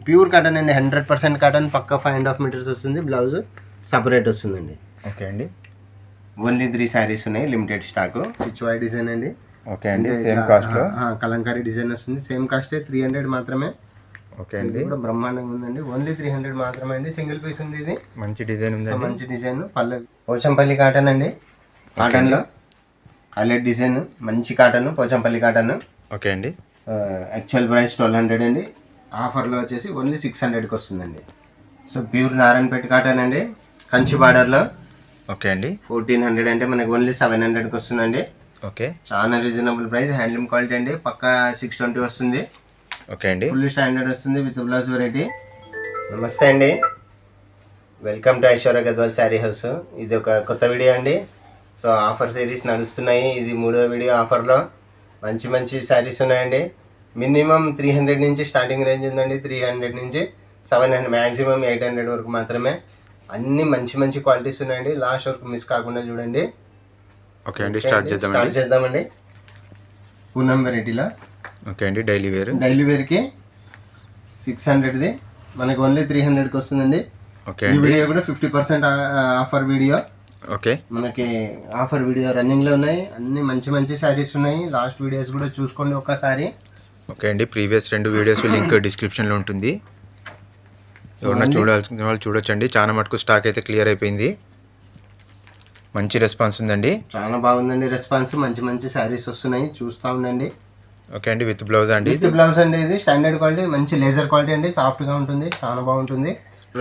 Pure cotton అండి, 100% cotton, పక్క 5.5 meters వస్తుంది. బ్లౌజ్ సపరేట్ వస్తుందండి. ఓకే అండి. ఓన్లీ 3 శారీస్ ఉన్నాయి, లిమిటెడ్ స్టాక్. పిచ్ వై డిజైన్ అండి. ఓకే అండి. సేమ్ కాస్ట్లో కలంకారీ డిజైన్ వస్తుంది. సేమ్ కాస్టే 300 మాత్రమే. ఓకే అండి. కూడా బ్రహ్మాండంగా ఉందండి. ఓన్లీ 300 మాత్రమే అండి. సింగిల్ పీస్ ఉంది. ఇది మంచి డిజైన్ ఉంది, మంచి డిజైన్. పల్లె పోచంపల్లి కాటన్ అండి. కాటన్లో హైలైట్ డిజైన్, మంచి కాటన్, పోచంపల్లి కాటన్. ఓకే అండి. యాక్చువల్ ప్రైస్ 1200 అండి. ఆఫర్లో వచ్చేసి ఓన్లీ 600కి వస్తుందండి. సో ప్యూర్ నారాయణపేట కాటన్ అండి, కంచి బార్డర్లో. ఓకే అండి. 1400 అంటే మనకి ఓన్లీ 700కి వస్తుందండి. ఓకే, చాలా రీజనబుల్ ప్రైస్. హ్యాండ్లూమ్ క్వాలిటీ అండి. పక్క 620 వస్తుంది. ఓకే అండి. ఫుల్ స్టాండర్డ్ వస్తుంది విత్ బ్లౌజ్ వెరైటీ. నమస్తే అండి, welcome to Aishwarya Gadwal sari house. ఇది ఒక కొత్త వీడియో అండి. సో ఆఫర్ సిరీస్ నడుస్తున్నాయి. ఇది 3వ వీడియో. ఆఫర్లో మంచి మంచి శారీస్ ఉన్నాయండి. మినిమం 300 నుంచి స్టార్టింగ్ రేంజ్ ఉందండి. 300 నుంచి 700, మ్యాక్సిమం 800 వరకు మాత్రమే. అన్ని మంచి మంచి క్వాలిటీస్ ఉన్నాయండి. లాస్ట్ వరకు మిస్ కాకుండా చూడండి. ఓకే అండి, స్టార్ట్ చేద్దామండి. పూనం వెరైటీలో. ఓకే అండి. డైలీ వేర్కి 600ది మనకి ఓన్లీ 300కి వస్తుందండి. ఓకే ఈ వీడియో కూడా 50% ఆఫర్ వీడియో. ఓకే, మనకి ఆఫర్ వీడియో రన్నింగ్లో ఉన్నాయి. అన్ని మంచి మంచి శారీస్ ఉన్నాయి. లాస్ట్ వీడియోస్ కూడా చూసుకోండి ఒకసారి. ఓకే అండి. ప్రీవియస్ 2 వీడియోస్ లింక్ డిస్క్రిప్షన్లో ఉంటుంది. ఎవరన్నా చూడాల్సిన వాళ్ళు చూడొచ్చండి. చాలా మటుకు స్టాక్ అయితే క్లియర్ అయిపోయింది. మంచి రెస్పాన్స్ ఉందండి. చాలా బాగుందండి రెస్పాన్స్. మంచి మంచి శారీస్ వస్తున్నాయి, చూస్తూ ఉండండి. ఓకే అండి. విత్ బ్లౌజ్ అండి. విత్ బ్లౌజ్ అండి. ఇది స్టాండర్డ్ క్వాలిటీ, మంచి లేజర్ క్వాలిటీ అండి. సాఫ్ట్గా ఉంటుంది, చాలా బాగుంటుంది.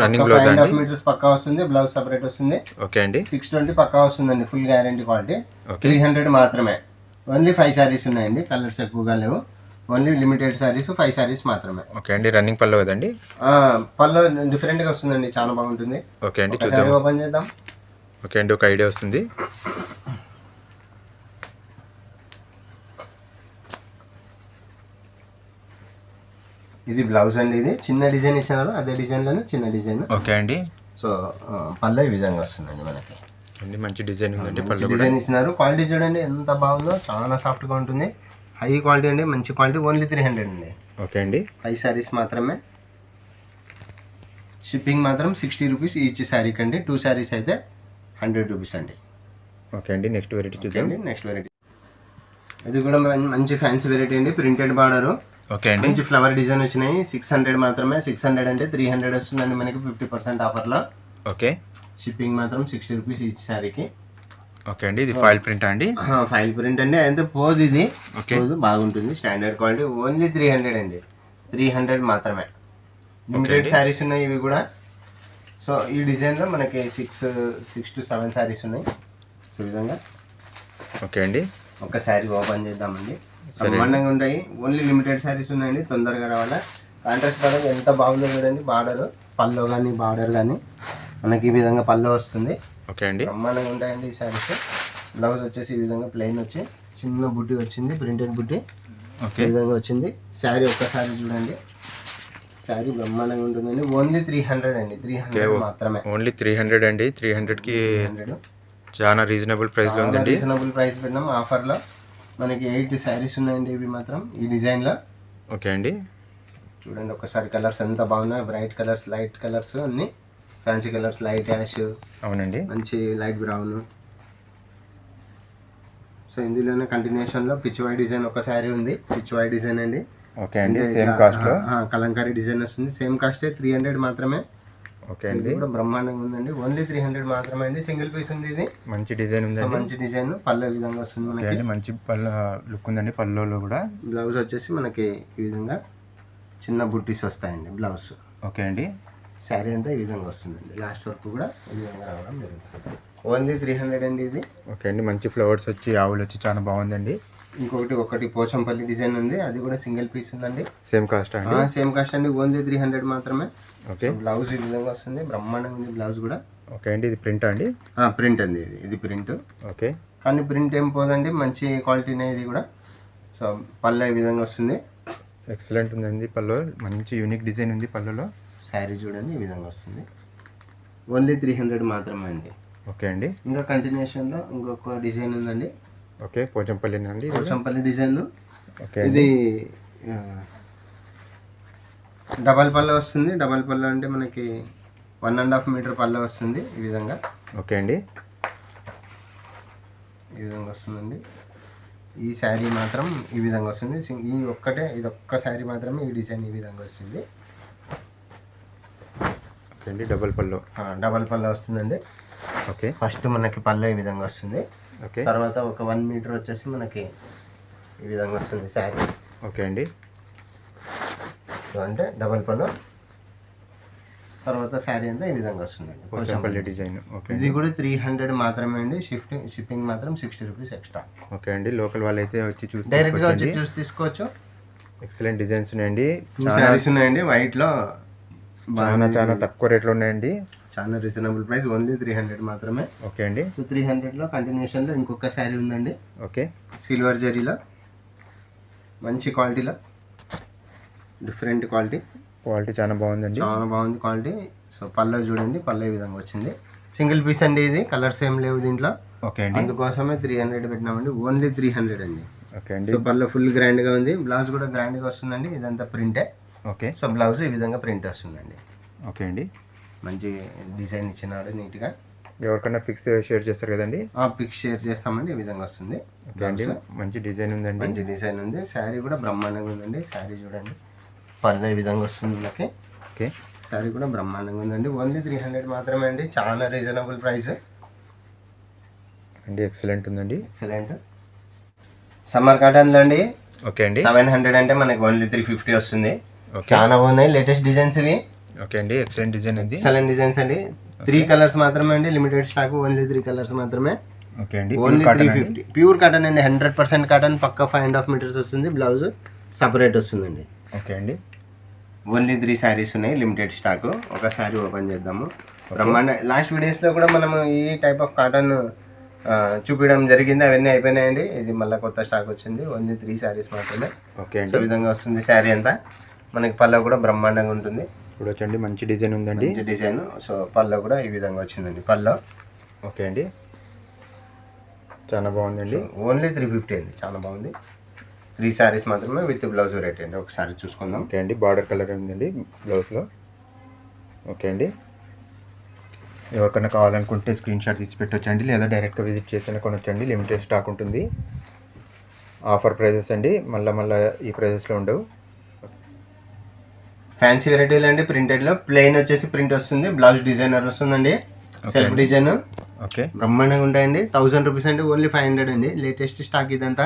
రన్నింగ్ బ్లౌజ్ అండి. 5.5 మీటర్స్ పక్కా వస్తుంది. బ్లౌజ్ సపరేట్ వస్తుంది. ఓకే అండి. 620 పక్కా వస్తుందండి. Full guarantee quality. 300 మాత్రమే. ఓన్లీ 5 శారీస్ ఉన్నాయండి. కలర్స్ ఎక్కువగా లేవు. ఓన్లీ లిమిటెడ్ శారీస్, 5 శారీస్ మాత్రమే. ఓకే అండి. రన్నింగ్ పళ్ళు కదండి. పళ్ళు డిఫరెంట్గా వస్తుందండి, చాలా బాగుంటుంది. ఓకే అండి, చూద్దాం. ఓపెన్ చేద్దాం. ఓకే అండి, ఒక ఐడియా వస్తుంది. ఇది బ్లౌజ్ అండి. ఇది చిన్న డిజైన్ ఇచ్చినారు, అదే డిజైన్లోనే చిన్న డిజైన్. ఓకే అండి. సో పళ్ళు ఈ విధంగా వస్తుందండి మనకి. అండి మంచి డిజైన్ ఉందండి. పళ్ళు డిజైన్ ఇచ్చినారు. క్వాలిటీ చూడండి ఎంత బాగుందో, చాలా సాఫ్ట్గా ఉంటుంది. హై క్వాలిటీ అండి, మంచి క్వాలిటీ. ఓన్లీ 300 అండి. ఓకే అండి. 5 శారీస్ మాత్రమే. షిప్పింగ్ మాత్రం 60 రూపీస్ ఈచ్ శారీకి అండి. 2 శారీస్ అయితే 100 రూపీస్ అండి. ఓకే అండి. నెక్స్ట్ వెరైటీ చూద్దాం. నెక్స్ట్ వెరైటీ ఇది కూడా మంచి ఫ్యాన్సీ వెరైటీ అండి. Printed border. ఓకే అండి. మంచి ఫ్లవర్ డిజైన్ వచ్చినాయి. 600 మాత్రమే. 600 అంటే 300 వస్తుందండి మనకి 50% ఆఫర్లో. ఓకే. షిప్పింగ్ మాత్రం 60 రూపీస్ ఈచ్ శారీకి. ఓకే అండి. ఇది ఫాయిల్ ప్రింట్ అండి. ఫాయిల్ ప్రింట్ అండి. అయితే పోదు, ఇది పోదు, బాగుంటుంది. Standard quality. ఓన్లీ 300 అండి. 300 మాత్రమే. లిమిటెడ్ శారీస్ ఉన్నాయి ఇవి కూడా. సో ఈ డిజైన్లో మనకి 6 to 7 శారీస్ ఉన్నాయి. సో ఈ విధంగా. ఓకే అండి. ఒక శారీ ఓపెన్ చేద్దామండి. బ్రహ్మాండంగా ఉంటాయి. ఓన్లీ లిమిటెడ్ శారీస్ ఉన్నాయండి, తొందరగా రావాలా. కాంట్రాస్ట్ కలర్ ఎంత బాగుందో చూడండి. బార్డర్, పల్లో కానీ బార్డర్ కానీ మనకి ఈ విధంగా పల్లో వస్తుంది. ఓకే అండి. బ్రహ్మాండంగా ఉంటాయండి ఈ శారీస్. బ్లౌజ్ వచ్చేసి ఈ విధంగా ప్లెయిన్ వచ్చి చిన్న బుట్టి వచ్చింది, ప్రింటెడ్ బుట్టి ఈ విధంగా వచ్చింది. శారీ ఒక్కసారి చూడండి. శారీ బ్రహ్మాండంగా ఉంటుందండి. ఓన్లీ 300 అండి. 300 మాత్రమే. ఓన్లీ 300 అండి. 300కి చాలా రీజనబుల్ ప్రైస్లో ఉందండి. రీజనబుల్ ప్రైస్ పెట్టినాం ఆఫర్లో. మనకి 8 శారీస్ ఉన్నాయండి ఇవి మాత్రం ఈ డిజైన్లో. ఓకే అండి. చూడండి ఒకసారి. కలర్స్ ఎంత బాగున్నాయి. బ్రైట్ కలర్స్, లైట్ కలర్స్, అన్ని ఫ్యాన్సీ కలర్స్. లైట్ యాష్, అవునండి, మంచి లైట్ బ్రౌన్. సో ఇందులోనే కంటిన్యూషన్లో పిచ్ వై డిజైన్ ఒక శారీ ఉంది. పిచ్ వై డిజైన్ అండి. ఓకే అండి. సేమ్ కాస్ట్లో కలంకారీ డిజైన్ వస్తుంది. సేమ్ కాస్టే 300 మాత్రమే. ఓకే అండి. కూడా బ్రహ్మాండంగా ఉందండి. ఓన్లీ 300 మాత్రమే అండి. సింగిల్ పీస్ ఉంది. ఇది మంచి డిజైన్ ఉందండి. మంచి డిజైన్. పళ్ళు ఈ విధంగా వస్తుంది మనకి. మంచి పళ్ళు లుక్ ఉందండి. పళ్ళులో కూడా బ్లౌజ్ వచ్చేసి మనకి ఈ విధంగా చిన్న బుట్టీస్ వస్తాయండి బ్లౌజ్. ఓకే అండి. శారీ అంతా ఈ విధంగా వస్తుందండి. లాస్ట్ వరకు కూడా ఈ విధంగా రావడం జరుగుతుంది. ఓన్లీ 300 అండి ఇది. ఓకే అండి. మంచి ఫ్లవర్స్ వచ్చి, ఆవులు వచ్చి చాలా బాగుందండి. ఒకటి పోచంపల్లి డిజైన్ ఉంది. అది కూడా సింగిల్ పీస్ ఉందండి. సేమ్ కాస్ట్ అండి. సేమ్ కాస్ట్ అండి. ఓన్లీ 300 మాత్రమే. ఓకే. బ్లౌజ్ ఈ విధంగా వస్తుంది. బ్రహ్మాండంగా ఉంది బ్లౌజ్ కూడా. ఓకే అండి. ఇది ప్రింట్ అండి. ప్రింట్ అండి. ఇది ప్రింట్. ఓకే. కానీ ప్రింట్ ఏం పోదండి, మంచి క్వాలిటీనే ఇది కూడా. సో పళ్ళు ఈ విధంగా వస్తుంది. ఎక్సలెంట్ ఉందండి. పళ్ళు మంచి యూనిక్ డిజైన్ ఉంది పళ్ళులో. శారీ చూడండి ఈ విధంగా వస్తుంది. ఓన్లీ 300 మాత్రమే అండి. ఓకే అండి. ఇంకా కంటిన్యూషన్లో ఇంకొక డిజైన్ ఉందండి. ఓకే. పోచంపల్లి అండి. పోచంపల్లి డిజైన్. ఓకే. ఇది డబల్ పళ్ళ వస్తుంది. డబల్ పళ్ళ అంటే మనకి 1.5 మీటర్ పళ్ళ వస్తుంది. ఈ విధంగా ఓకే అండి. ఈ విధంగా వస్తుందండి. ఈ శారీ మాత్రం ఈ విధంగా వస్తుంది. ఇది ఒక్క శారీ మాత్రమే ఈ డిజైన్ ఈ విధంగా వస్తుంది. ఓకే అండి. డబల్ పళ్ళ వస్తుందండి. ఓకే. ఫస్ట్ మనకి పళ్ళ ఈ విధంగా వస్తుంది. ఓకే. తర్వాత ఒక 1 మీటర్ వచ్చేసి మనకి ఈ విధంగా వస్తుంది శారీ. ఓకే అండి. అంటే డబల్ పళ్ళు. తర్వాత శారీ అంతా ఈ విధంగా వస్తుందండి. పోచంపల్లి డిజైన్. ఓకే. ఇది కూడా 300 మాత్రమే అండి. షిప్పింగ్ మాత్రం 60 రూపీస్ ఎక్స్ట్రా. ఓకే అండి. లోకల్ వాళ్ళు అయితే వచ్చి డైరెక్ట్గా వచ్చి చూసి తీసుకోవచ్చు. ఎక్సలెంట్ డిజైన్స్ ఉన్నాయండి. 2 శారీస్ ఉన్నాయండి వైట్లో. చాలా తక్కువ రేట్లో ఉన్నాయండి. చాలా రీజనబుల్ ప్రైస్. ఓన్లీ 300 మాత్రమే. ఓకే అండి. 300లో కంటిన్యూషన్లో ఇంకొక శారీ ఉందండి. ఓకే. సిల్వర్ జరీలో మంచి క్వాలిటీలో, డిఫరెంట్ క్వాలిటీ చాలా బాగుందండి. చాలా బాగుంది క్వాలిటీ. సో పళ్ళ చూడండి, పళ్ళ ఈ విధంగా వచ్చింది. సింగిల్ పీస్ అండి. ఇది కలర్స్ ఏం లేవు దీంట్లో. ఓకే అండి. అందుకోసమే 300 పెట్టినామండి. ఓన్లీ 300 అండి. ఓకే అండి. సో పళ్ళ ఫుల్ గ్రాండ్గా ఉంది. బ్లౌజ్ కూడా గ్రాండ్గా వస్తుందండి. ఇదంతా ప్రింటే. ఓకే. సో బ్లౌజ్ ఈ విధంగా ప్రింట్ వస్తుందండి. ఓకే అండి. మంచి డిజైన్ ఇచ్చినాడు నీట్గా. ఎవరికైనా పిక్స్ షేర్ చేస్తారు కదండి? పిక్స్ షేర్ చేస్తామండి. ఈ విధంగా వస్తుంది. ఓకే అండి. మంచి డిజైన్ ఉందండి. మంచి డిజైన్ ఉంది. శారీ కూడా బ్రహ్మాండంగా ఉందండి. శారీ చూడండి, పళ్ళ ఈ విధంగా వస్తుంది మనకి. ఓకే. శారీ కూడా బ్రహ్మాండంగా ఉందండి. ఓన్లీ 300 మాత్రమే అండి. చాలా రీజనబుల్ ప్రైస్ అండి. ఎక్సలెంట్ ఉందండి. ఎక్సలెంట్ సమ్మర్ కాటన్లో అండి. ఓకే అండి. 700 అంటే మనకి ఓన్లీ 350 వస్తుంది. చాలా బాగున్నాయి లేటెస్ట్ డిజైన్స్ ఇవి. ఓకే అండి. ఎక్సలెంట్ డిజైన్ అండి. ఎక్సలెంట్ డిజైన్స్ అండి. 3 కలర్స్ మాత్రమే అండి. Limited stock. ఓన్లీ 3 కలర్స్ మాత్రమే. ఓకే అండి. ఓన్లీ 350. ప్యూర్ కాటన్ అండి. 100% కాటన్. పక్క 5.5 మీటర్స్ వస్తుంది. బ్లౌజ్ సపరేట్ వస్తుందండి. ఓకే అండి. ఓన్లీ 3 శారీస్ ఉన్నాయి. Limited stock. ఒక శారీ ఓపెన్ చేద్దాము. బ్రహ్మాండ లాస్ట్ వీడియోస్లో కూడా మనము ఈ టైప్ ఆఫ్ కాటన్ చూపించడం జరిగింది. అవన్నీ అయిపోయినాయండి. ఇది మళ్ళీ కొత్త స్టాక్ వచ్చింది. ఓన్లీ 3 శారీస్ మాత్రమే. ఓకే అండి. ఈ విధంగా వస్తుంది శారీ అంతా. మనకి పళ్ళ కూడా బ్రహ్మాండంగా ఉంటుంది. ఇప్పుడు వచ్చండి మంచి డిజైన్ ఉందండి. మంచి డిజైన్. సో పళ్ళ కూడా ఈ విధంగా వచ్చిందండి. పళ్ళ ఓకే అండి. చాలా బాగుందండి. ఓన్లీ 350 అండి. చాలా బాగుంది. 3 శారీస్ మాత్రమే విత్ బ్లౌజ్ రేట్ అండి. ఒకసారి చూసుకుందాం. ఓకే అండి. బార్డర్ కలర్ ఉందండి బ్లౌజ్లో. ఓకే అండి. ఎవరికైనా కావాలనుకుంటే స్క్రీన్ షాట్ తీసి పెట్టొచ్చండి, లేదా డైరెక్ట్గా విజిట్ చేసినా కొనొచ్చండి. లిమిటెడ్ స్టాక్ ఉంటుంది. ఆఫర్ ప్రైజెస్ అండి. మళ్ళీ ఈ ప్రైజెస్లో ఉండవు. ఫ్యాన్సీ వెరైటీలు అండి. ప్రింటెడ్లో ప్లెయిన్ వచ్చేసి ప్రింట్ వస్తుంది. బ్లౌజ్ డిజైనర్ వస్తుందండి. Self design. ఓకే. బ్రహ్మాండంగా ఉంటాయండి. 1000 రూపీస్ అండి. ఓన్లీ 500 అండి. లేటెస్ట్ స్టాక్ ఇదంతా.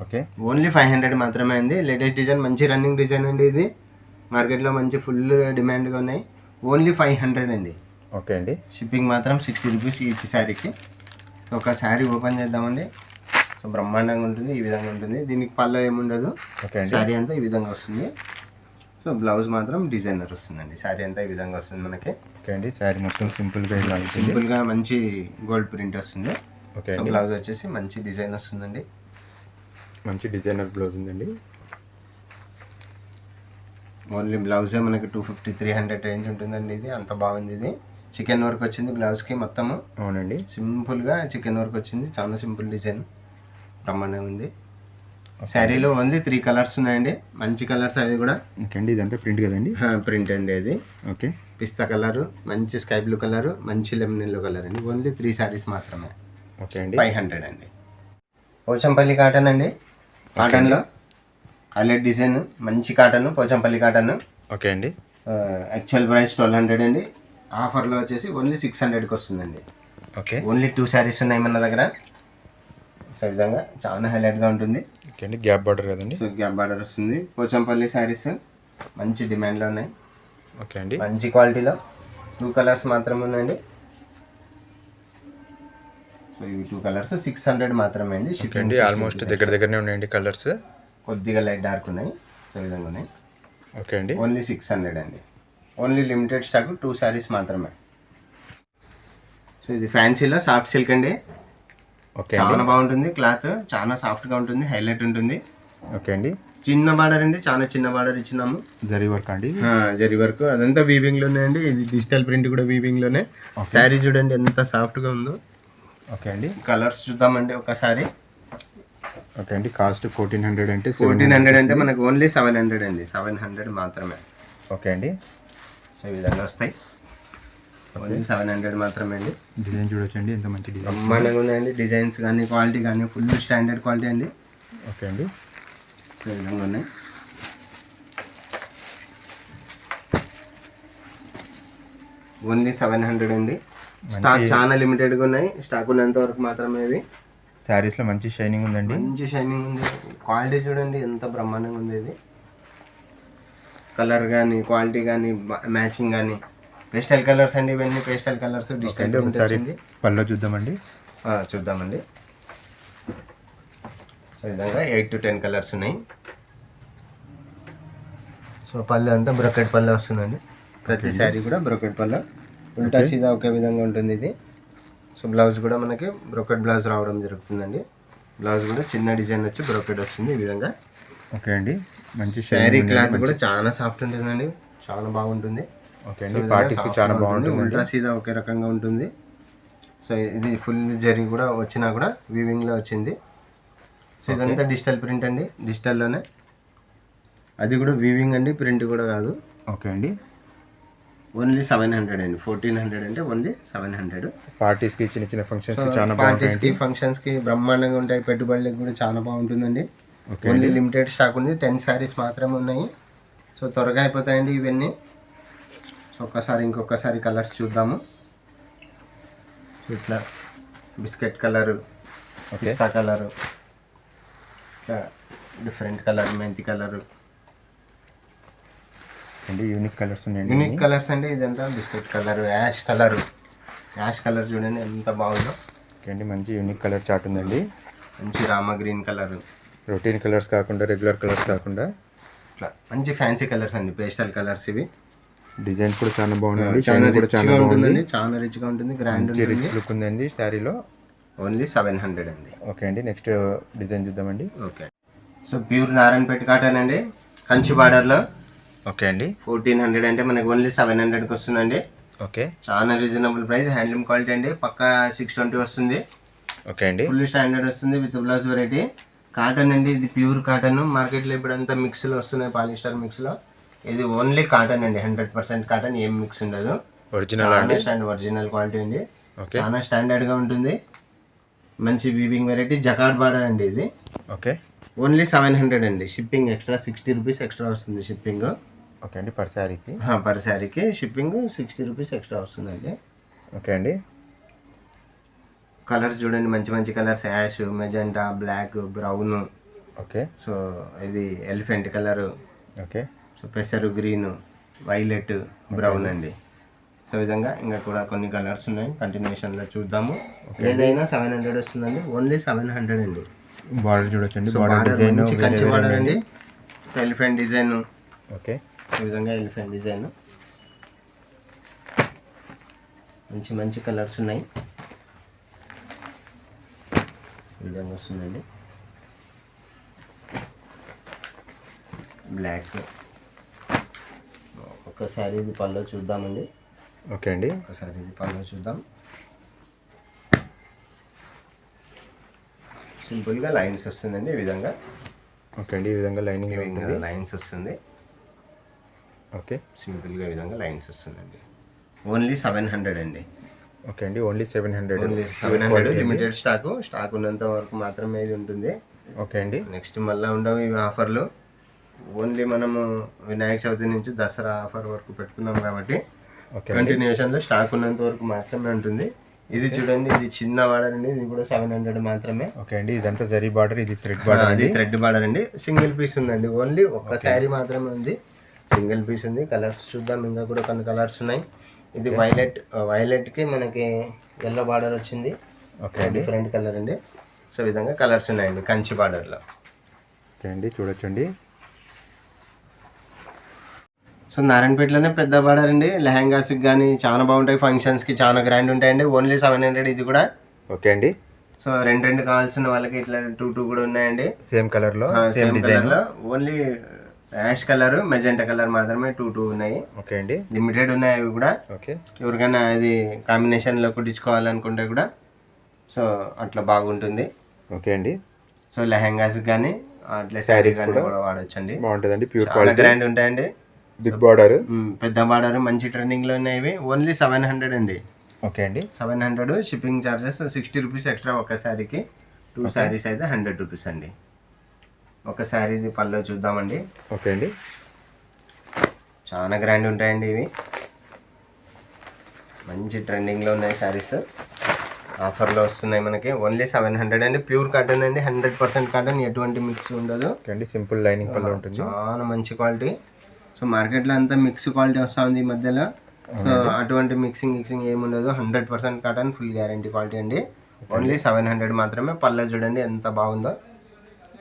ఓకే. ఓన్లీ 500 మాత్రమే అండి. Latest design. మంచి రన్నింగ్ డిజైన్ అండి. ఇది మార్కెట్లో మంచి ఫుల్ డిమాండ్గా ఉన్నాయి. ఓన్లీ 500 అండి. ఓకే అండి. షిప్పింగ్ మాత్రం 60 రూపీస్ ఈచ్ శారీకి. ఒక శారీ ఓపెన్ చేద్దామండి. సో బ్రహ్మాండంగా ఉంటుంది. ఈ విధంగా ఉంటుంది. దీనికి పళ్ళ ఏముండదు. ఓకే అండి. శారీ అంతా ఈ విధంగా వస్తుంది. సో బ్లౌజ్ మాత్రం డిజైనర్ వస్తుందండి. శారీ అంతా ఈ విధంగా వస్తుంది మనకి. ఓకే అండి. శారీ మొత్తం సింపుల్గా ఇలా ఉంటుంది. సింపుల్గా మంచి గోల్డ్ ప్రింట్ వస్తుంది. ఓకే అండి. బ్లౌజ్ వచ్చేసి మంచి డిజైన్ వస్తుందండి. మంచి డిజైనర్ బ్లౌజ్ ఉందండి. ఓన్లీ బ్లౌజే మనకి 250-300 రేంజ్ ఉంటుందండి. ఇది అంత బాగుంది. ఇది చికెన్ వర్క్ వచ్చింది బ్లౌజ్కి మొత్తము. అవునండి. సింపుల్గా చికెన్ వర్క్ వచ్చింది. చాలా సింపుల్ డిజైన్. బ్రహ్మాండంగా ఉంది. శారీలో ఓన్లీ 3 కలర్స్ ఉన్నాయండి. మంచి కలర్స్ అవి కూడా. ఓకే అండి. ఇదంతా ప్రింట్ కదండి? ప్రింట్ అండి అది. ఓకే. పిస్తా కలరు, మంచి స్కై బ్లూ కలరు, మంచి లెమన్ ఎల్లో కలర్ అండి. ఓన్లీ 3 శారీస్ మాత్రమే. ఓకే అండి. 500 అండి. పోచంపల్లి కాటన్ అండి. కాటన్లో హైలైట్ డిజైన్. మంచి కాటన్. పోచంపల్లి కాటన్. ఓకే అండి. యాక్చువల్ ప్రైస్ 1200 అండి. ఆఫర్లో వచ్చేసి ఓన్లీ 600కి వస్తుందండి. ఓకే. ఓన్లీ 2 శారీస్ ఉన్నాయి మన దగ్గర. సో విధంగా చాలా హైలైట్గా ఉంటుంది. ఓకే అండి. గ్యాప్ బార్డర్ కదండి? సో గ్యాప్ బార్డర్ వస్తుంది. పోచంపల్లి శారీస్ మంచి డిమాండ్లో ఉన్నాయి. ఓకే అండి. మంచి క్వాలిటీలో 2 కలర్స్ మాత్రమే ఉందండి. సో ఇవి 2 కలర్స్ 600 మాత్రమే అండి. ఓకే అండి. ఆల్మోస్ట్ దగ్గరనే ఉన్నాయండి కలర్స్. కొద్దిగా లైట్ డార్క్ ఉన్నాయి. సో ఈ విధంగా ఉన్నాయి. ఓకే అండి. ఓన్లీ 600 అండి. ఓన్లీ లిమిటెడ్ స్టాక్ 2 శారీస్ మాత్రమే. సో ఇది ఫ్యాన్సీలో సాఫ్ట్ సిల్క్ అండి. ఓకే. చాలా బాగుంటుంది. క్లాత్ చాలా సాఫ్ట్గా ఉంటుంది. హైలైట్ ఉంటుంది. ఓకే అండి. చిన్న బార్డర్ అండి. చాలా చిన్న బార్డర్ ఇచ్చినాము. జరీ వర్క్ అండి? జరీ వర్క్. అదంతా వీవింగ్లోనే అండి. ఇది డిజిటల్ ప్రింట్ కూడా వీవింగ్లోనే. శారీ చూడండి ఎంత సాఫ్ట్గా ఉందో. ఓకే అండి. కలర్స్ చూద్దామండి ఒకసారి. ఓకే అండి. కాస్ట్ 1400 అంటే 1400 అంటే మనకు ఓన్లీ 700 అండి. 700 మాత్రమే. ఓకే అండి. సో ఈ విధంగా వస్తాయి. ఓన్లీ 700 మాత్రమే అండి. డిజైన్ చూడొచ్చండి, ఎంత మంచి డిజైన్. బ్రహ్మాండంగా ఉన్నాయండి. డిజైన్స్ కానీ క్వాలిటీ కానీ ఫుల్ స్టాండర్డ్ క్వాలిటీ అండి. ఓకే అండి. సో ఈ విధంగా ఉన్నాయి. ఓన్లీ 700 అండి. స్టాక్ చాలా లిమిటెడ్గా ఉన్నాయి. స్టాక్ ఉన్నంత వరకు మాత్రమే ఇవి. శారీస్లో మంచి షైనింగ్ ఉందండి. మంచి షైనింగ్ ఉంది. క్వాలిటీ చూడండి ఎంత బ్రహ్మాండంగా ఉంది. ఇది కలర్ కానీ క్వాలిటీ కానీ మ్యాచింగ్ కానీ పేస్టల్ కలర్స్ అండి. ఇవన్నీ పేస్టల్ కలర్స్. ఒకసారి పళ్ళు చూద్దామండి. చూద్దామండి. సో ఈ విధంగా 8 to 10 కలర్స్ ఉన్నాయి. సో పళ్ళు అంతా బ్రొకెట్ పళ్ళు వస్తుందండి. ప్రతి శారీ కూడా బ్రొకెట్ పళ్ళు, ఉల్టా సీదా ఒకే విధంగా ఉంటుంది ఇది. సో బ్లౌజ్ కూడా మనకి బ్రొకెట్ బ్లౌజ్ రావడం జరుగుతుందండి. బ్లౌజ్ కూడా చిన్న డిజైన్ వచ్చి బ్రొకెట్ వస్తుంది ఈ విధంగా. ఓకే అండి. మంచి శారీ క్లాత్ కూడా చాలా సాఫ్ట్ ఉంటుందండి, చాలా బాగుంటుంది. ఓకే అండి. పార్టీకి చాలా బాగుంటుంది. ఉల్టా సీదా ఒకే రకంగా ఉంటుంది. సో ఇది ఫుల్ జరీ కూడా వచ్చినా కూడా వీవింగ్లో వచ్చింది. సో ఇదంతా డిజిటల్ ప్రింట్ అండి, డిజిటల్లోనే. అది కూడా వీవింగ్ అండి, ప్రింట్ కూడా కాదు. ఓకే అండి. ఓన్లీ 700 అండి. 1400 అంటే ఓన్లీ 700. పార్టీస్కి చిన్న చిన్న ఫంక్షన్స్ చాలా పార్టీస్కి ఫంక్షన్స్కి బ్రహ్మాండంగా ఉంటాయి. పెట్టుబడులకు కూడా చాలా బాగుంటుందండి. ఓన్లీ లిమిటెడ్ స్టాక్ ఉంది. 10 శారీస్ మాత్రమే ఉన్నాయి. సో త్వరగా అయిపోతాయండి ఇవన్నీ. సో ఇంకొకసారి కలర్స్ చూద్దాము. ఇట్లా బిస్కెట్ కలరు, పిస్తా కలరు, ఇట్లా డిఫరెంట్ కలర్, మెంతి కలరు అండి. యూనిక్ కలర్స్ ఉన్నాయండి. యూనిక్ కలర్స్ అండి. ఇదంతా బిస్కెట్ కలరు, యాష్ కలర్ చూడండి ఎంత బాగుందో. ఓకే అండి. మంచి యూనిక్ కలర్ చార్ట్ ఉందండి. మంచి Rama green colour, routine colours కాకుండా రెగ్యులర్ కలర్స్ కాకుండా ఇట్లా మంచి ఫ్యాన్సీ కలర్స్ అండి, పేస్టల్ కలర్స్ ఇవి. డిజైన్ కూడా చాలా బాగుంది. చాలా రిచ్గా ఉంటుందండి, చాలా రిచ్గా ఉంటుంది. గ్రాండ్ రిచ్ లుక్ ఉందండి శారీలో. ఓన్లీ 700 అండి. ఓకే అండి. నెక్స్ట్ డిజైన్ చూద్దామండి. Okay. So pure Narayanpet cotton అండి, కంచి బార్డర్లో. ఓకే అండి. 1400 అంటే మనకి ఓన్లీ 700కి వస్తుందండి. ఓకే. చాలా రీజనబుల్ ప్రైస్. హ్యాండ్లూమ్ క్వాలిటీ అండి, పక్కా 620 వస్తుంది. ఓకే అండి. ఫుల్ స్టాండర్డ్ వస్తుంది విత్ బ్లౌజ్ వెరైటీ. కాటన్ అండి, ఇది ప్యూర్ కాటన్. మార్కెట్లో ఇప్పుడు అంతా మిక్స్లో వస్తున్నాయి, పాలిస్టర్ మిక్స్లో. ఇది ఓన్లీ కాటన్ అండి, 100% కాటన్, ఏం మిక్స్ ఉండదు. ఒరిజినల్ అండి, ఒరిజినల్ క్వాలిటీ అండి. ఓకే. చాలా స్టాండర్డ్గా ఉంటుంది. మంచి వీవింగ్ వెరైటీ, జకార్డ్ బార్డర్ అండి ఇది. ఓకే. ఓన్లీ 700 అండి. షిప్పింగ్ ఎక్స్ట్రా 60 రూపీస్ ఎక్స్ట్రా వస్తుంది షిప్పింగ్. ఓకే అండి. పర్ శారీకి షిప్పింగ్ 60 రూపీస్ ఎక్స్ట్రా వస్తుందండి. ఓకే అండి. కలర్స్ చూడండి, మంచి మంచి colours, ash, magenta, black, brown. Okay. So ఇది ఎలిఫెంట్ కలరు. ఓకే. సో పెసరు గ్రీన్, వైలెట్, బ్రౌన్ అండి. సో విధంగా ఇంకా కూడా కొన్ని కలర్స్ ఉన్నాయి, కంటిన్యూషన్లో చూద్దాము. ఏదైనా 700 వస్తుందండి, ఓన్లీ 700 అండి. బార్డర్ చూడొచ్చండి, బార్డర్ డిజైన్ కంచి బార్డర్ అండి. So elephant design. ఓకే. ఈ విధంగా ఎలిఫెంట్ డిజైన్. మంచి మంచి కలర్స్ ఉన్నాయి. ఈ విధంగా వస్తుందండి. బ్లాక్. ఒకసారి ఇది పళ్ళు చూద్దామండి. ఓకే అండి. ఒకసారి ఇది పళ్ళు చూద్దాం. సింపుల్గా లైన్స్ వస్తుందండి ఈ విధంగా. ఓకే అండి. ఈ విధంగా లైనింగ్ లైన్స్ వస్తుంది. ఓకే. సింపుల్గా ఈ విధంగా లైన్స్ వస్తుందండి. ఓన్లీ 700 అండి. ఓకే అండి. ఓన్లీ 700. ఓన్లీ 700. లిమిటెడ్ స్టాక్ ఉన్నంత వరకు మాత్రమే ఇది ఉంటుంది. ఓకే అండి. నెక్స్ట్ మళ్ళీ ఉండవు ఇవి ఆఫర్లు. ఓన్లీ మనము వినాయక చవితి నుంచి దసరా ఆఫర్ వరకు పెట్టుకున్నాం కాబట్టి కంటిన్యూషన్లో స్టాక్ ఉన్నంత వరకు మాత్రమే ఉంటుంది. ఇది చూడండి, ఇది చిన్న బార్డర్ అండి, ఇది కూడా 700 మాత్రమే. ఓకే అండి. ఇదంతా జరీ బార్డర్, ఇది థ్రెడ్ బార్డర్. అది థ్రెడ్ బార్డర్ అండి. సింగిల్ పీస్ ఉందండి, ఓన్లీ ఒక్క శారీ మాత్రమే ఉంది, సింగిల్ పీస్ ఉంది. కలర్స్ చూద్దాం, ఇంకా కూడా కొన్ని కలర్స్ ఉన్నాయి. ఇది వైలెట్కి మనకి ఎల్లో బార్డర్ వచ్చింది. ఓకే. డిఫరెంట్ కలర్ అండి. సో ఈ విధంగా కలర్స్ ఉన్నాయండి కంచి బార్డర్లో. ఓకే అండి. చూడొచ్చండి. సో నారాయణపేటలోనే పెద్ద బార్డర్ అండి. లెహంగాస్కి కానీ చాలా బాగుంటాయి, ఫంక్షన్స్కి చాలా గ్రాండ్ ఉంటాయండి. ఓన్లీ 700 ఇది కూడా. ఓకే అండి. సో రెండు కావాల్సిన వాళ్ళకి ఇట్లా 2 కూడా ఉన్నాయండి, సేమ్ కలర్లో, సేమ్ డిజైన్లో. Only ash colour, magenta colour మాత్రమే 2 ఉన్నాయి. ఓకే అండి. లిమిటెడ్ ఉన్నాయి అవి కూడా. ఓకే. ఎవరికైనా ఇది కాంబినేషన్లో కుట్టించుకోవాలనుకుంటే కూడా సో అట్లా బాగుంటుంది. ఓకే అండి. సో లెహంగాస్ కానీ అట్లా శారీస్ కానీ కూడా వాడచ్చండి, బాగుంటుందండి. ప్యూర్ చాలా గ్రాండ్ ఉంటాయండి. Big border. పెద్ద బార్డర్ మంచి ట్రెండింగ్లో ఉన్నాయి. ఓన్లీ 700 అండి. ఓకే అండి. 700 షిప్పింగ్ ఛార్జెస్ 60 రూపీస్ ఎక్స్ట్రా ఒక శారీకి. 2 శారీస్ అయితే 100 రూపీస్ అండి. ఒక శారీది పళ్ళు చూద్దామండి. ఓకే అండి. చాలా గ్రాండ్ ఉంటాయండి ఇవి. మంచి ట్రెండింగ్లో ఉన్నాయి శారీస్. ఆఫర్లో వస్తున్నాయి మనకి. ఓన్లీ 700 అండి. ప్యూర్ కాటన్ అండి. 100% కాటన్, ఎటువంటి మిక్స్ ఉండదు. ఓకే అండి. సింపుల్ లైనింగ్ పళ్ళు ఉంటుంది. చాలా మంచి క్వాలిటీ. సో మార్కెట్లో అంతా మిక్స్ క్వాలిటీ వస్తూ ఉంది ఈ మధ్యలో. సో అటువంటి మిక్సింగ్ ఏముండదు. 100% కాటన్, ఫుల్ గ్యారంటీ క్వాలిటీ అండి. ఓన్లీ 700 మాత్రమే. పళ్ళు చూడండి ఎంత బాగుందో.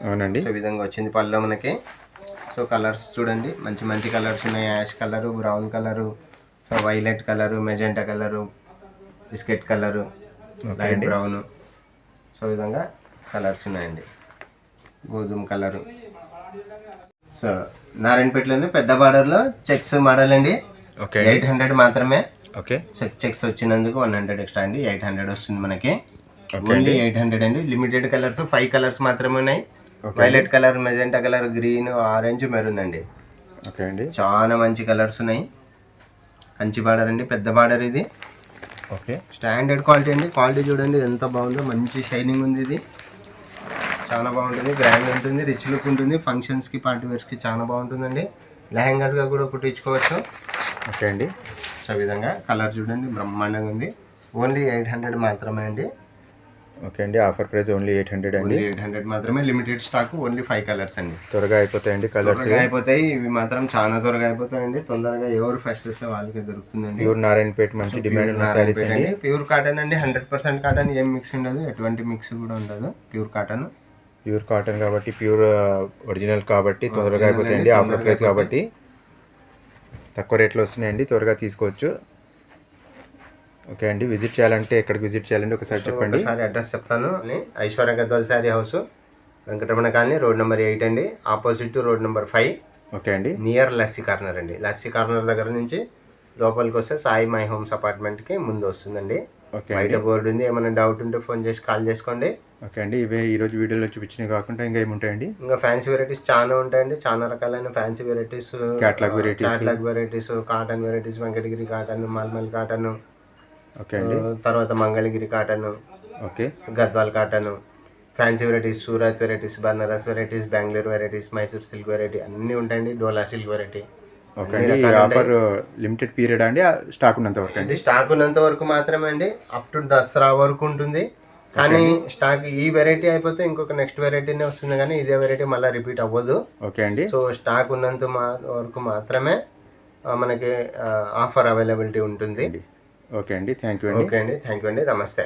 అవునండి. సో ఈ విధంగా వచ్చింది పళ్ళు మనకి. సో కలర్స్ చూడండి, మంచి మంచి కలర్స్ ఉన్నాయి. Ash colour, brown colour, so violet colour, magenta colour, biscuit colour, light brown. So ఈ విధంగా కలర్స్ ఉన్నాయండి. గోధుమ కలరు. సో నారాయణపేటలోనే పెద్ద బార్డర్లో చెక్స్ మోడల్ అండి. ఓకే. 800 మాత్రమే. ఓకే. చెక్స్ వచ్చినందుకు 100 ఎక్స్ట్రా అండి. 800 వస్తుంది మనకి. ఓన్లీ 800 అండి. లిమిటెడ్ కలర్స్, 5 కలర్స్ మాత్రమే ఉన్నాయి. Violet colour, magenta colour, green, orange, maroon అండి. ఓకే అండి. చాలా మంచి కలర్స్ ఉన్నాయి. కంచి బార్డర్ అండి, పెద్ద బార్డర్ ఇది. ఓకే. స్టాండర్డ్ క్వాలిటీ అండి. క్వాలిటీ చూడండి ఎంత బాగుందో. మంచి షైనింగ్ ఉంది ఇది. చాలా బాగుంటుంది. గ్రాండ్ ఉంటుంది, రిచ్ లుక్ ఉంటుంది. ఫంక్షన్స్కి, పార్టీ వేర్స్కి చాలా బాగుంటుందండి. లెహంగాస్గా కూడా కుట్టించుకోవచ్చు. ఓకే అండి. సో ఈ విధంగా కలర్ చూడండి బ్రహ్మాండంగా ఉంది. ఓన్లీ 800 మాత్రమే అండి. ఓకే అండి. ఆఫర్ ప్రైస్ ఓన్లీ 800 అండి. 800 మాత్రమే. Limited stock. ఓన్లీ 5 కలర్స్ అండి. త్వరగా అయిపోతాయండి కలర్స్. త్వరగా అయిపోతాయి ఇవి మాత్రం, చాలా త్వరగా అయిపోతాయండి. తొందరగా ఎవరు ఫస్ట్ వస్తే వాళ్ళకి దొరుకుతుందండి. ప్యూర్ నారాయణపేట మంచి డిమాండ్ ఉన్న సారీస్ అండి. ప్యూర్ కాటన్ అండి. 100% కాటన్. ఏం మిక్స్ ఉండదు, ఎటువంటి మిక్స్ కూడా ఉండదు. Pure cotton. ప్యూర్ కాటన్ కాబట్టి, ప్యూర్ ఒరిజినల్ కాబట్టి త్వరగా అయిపోతాయండి. ఆఫర్ ప్రైస్ కాబట్టి తక్కువ రేట్లో వస్తున్నాయండి. త్వరగా తీసుకోవచ్చు. ఓకే అండి. విజిట్ చేయాలంటే ఎక్కడికి విజిట్ చేయాలండి ఒకసారి చెప్పండి. ఒకసారి అడ్రస్ చెప్తాను. Aishwarya Gadwal sari house, Venkataramana colony, road number 8 అండి. Opposite road number 5. ఓకే అండి. నియర్ లస్సీ కార్నర్ అండి. లస్సీ కార్నర్ దగ్గర నుంచి లోపలికి వస్తే సాయి మై హోమ్స్ అపార్ట్మెంట్కి ముందు వస్తుందండి. ఓకే. బయట బోర్డు ఉంది. ఏమైనా డౌట్ ఉంటే ఫోన్ చేసి కాల్ చేసుకోండి. ఓకే అండి. ఇవే ఈరోజు వీడియోలో చూపించినవి కాకుండా ఇంకా ఏముంటాయండి? ఇంకా ఫ్యాన్సీ వెరైటీస్ చాలా ఉంటాయండి. చాలా రకాలైన fancy varieties, catalogue varieties, cotton varieties, Venkatagiri cotton, mulmul cotton. Okay అండి. తర్వాత Mangalagiri cotton, okay, Gadwal cotton, fancy varieties, Surat varieties, Banaras varieties, Bengaluru varieties, Mysore silk variety అన్నీ ఉంటాయండి. Dola silk variety. ఓకే అండి. ఈ ఆఫర్ లిమిటెడ్ పీరియడ్ అండి, స్టాక్ ఉన్నంత వరకు అండి? స్టాక్ ఉన్నంత వరకు మాత్రమే అండి. అప్ టు దసరా వరకు ఉంటుంది. కానీ స్టాక్ ఈ వెరైటీ అయిపోతే ఇంకొక నెక్స్ట్ వెరైటీనే వస్తుంది, కానీ ఇదే వెరైటీ మళ్ళీ రిపీట్ అవ్వదు. ఓకే అండి. సో స్టాక్ ఉన్నంత వరకు మాత్రమే మనకి ఆఫర్ అవైలబిలిటీ ఉంటుంది. ఓకే అండి. థ్యాంక్ యూ అండి. ఓకే అండి. థ్యాంక్ యూ అండి. నమస్తే.